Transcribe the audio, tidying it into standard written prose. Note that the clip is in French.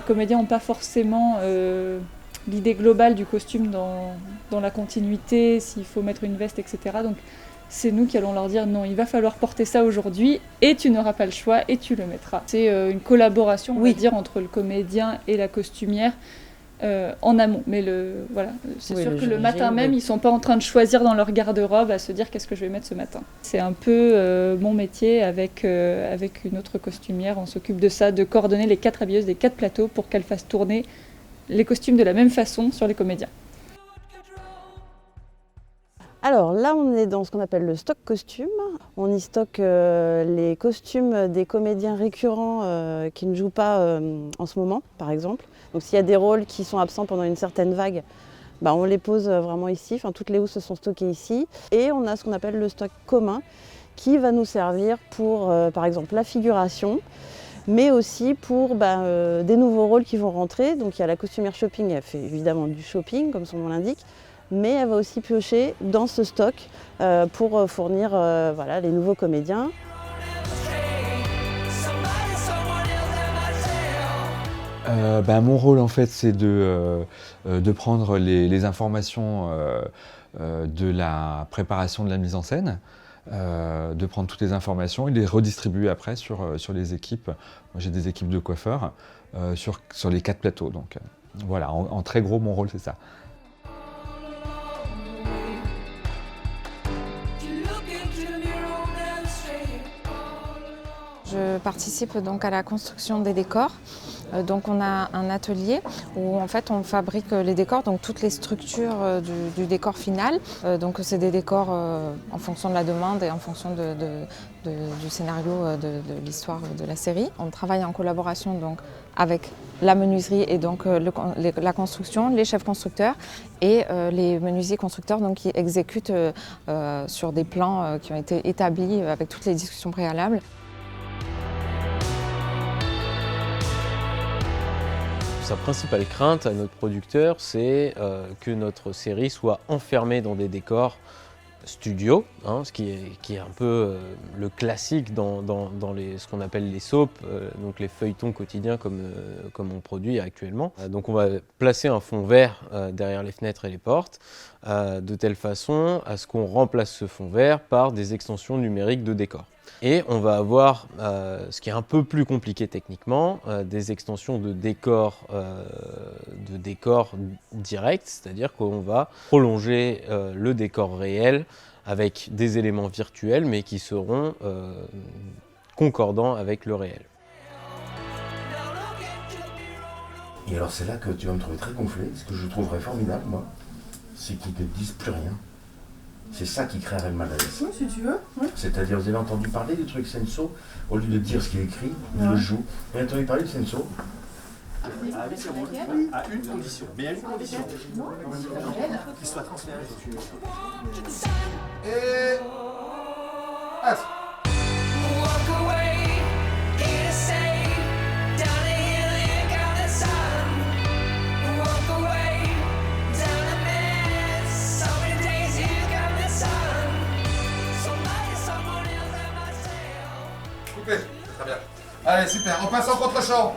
les comédiens n'ont pas forcément l'idée globale du costume dans la continuité, s'il faut mettre une veste, etc. Donc c'est nous qui allons leur dire non, il va falloir porter ça aujourd'hui et tu n'auras pas le choix et tu le mettras. C'est une collaboration, on va dire, entre le comédien et la costumière en amont. Mais voilà, c'est sûr que le matin même, ils ne sont pas en train de choisir dans leur garde-robe à se dire qu'est-ce que je vais mettre ce matin. C'est un peu mon métier avec une autre costumière. On s'occupe de ça, de coordonner les 4 habilleuses des 4 plateaux pour qu'elles fassent tourner les costumes de la même façon sur les comédiens. Alors là, on est dans ce qu'on appelle le stock costume. On y stocke les costumes des comédiens récurrents qui ne jouent pas en ce moment, par exemple. Donc s'il y a des rôles qui sont absents pendant une certaine vague, on les pose vraiment ici. Enfin, toutes les housses sont stockées ici. Et on a ce qu'on appelle le stock commun qui va nous servir pour, par exemple, la figuration, mais aussi pour des nouveaux rôles qui vont rentrer. Donc il y a la costumière shopping, elle fait évidemment du shopping, comme son nom l'indique, mais elle va aussi piocher dans ce stock pour fournir les nouveaux comédiens. Mon rôle en fait c'est de prendre les informations de la préparation de la mise en scène, de prendre toutes les informations et les redistribuer après sur les équipes. Moi j'ai des équipes de coiffeurs sur les 4 plateaux, donc voilà, en très gros mon rôle c'est ça. Je participe donc à la construction des décors. Donc on a un atelier où en fait on fabrique les décors, donc toutes les structures du décor final. Donc c'est des décors en fonction de la demande et en fonction du scénario de l'histoire de la série. On travaille en collaboration donc avec la menuiserie et donc la construction, les chefs constructeurs et les menuisiers constructeurs donc, qui exécutent sur des plans qui ont été établis avec toutes les discussions préalables. Sa principale crainte à notre producteur, c'est que notre série soit enfermée dans des décors studio, ce qui est un peu le classique dans ce qu'on appelle les soaps, donc les feuilletons quotidiens comme on produit actuellement. Donc on va placer un fond vert derrière les fenêtres et les portes, de telle façon à ce qu'on remplace ce fond vert par des extensions numériques de décors. Et on va avoir, ce qui est un peu plus compliqué techniquement, des extensions de décors directs, c'est-à-dire qu'on va prolonger le décor réel avec des éléments virtuels, mais qui seront concordants avec le réel. Et alors c'est là que tu vas me trouver très gonflé. Ce que je trouverais formidable, moi, c'est qu'ils ne te disent plus rien. C'est ça qui créerait le malaise. Oui, si tu veux. Oui. C'est-à-dire, vous avez entendu parler du truc Senso, au lieu de dire ce qu'il écrit, il le joue. Vous avez entendu parler de Senso? À une condition. Mais à une condition. Qu'il soit transféré. Et... Passe. Coupé, c'est très bien. Allez, super, on passe en contre-champ.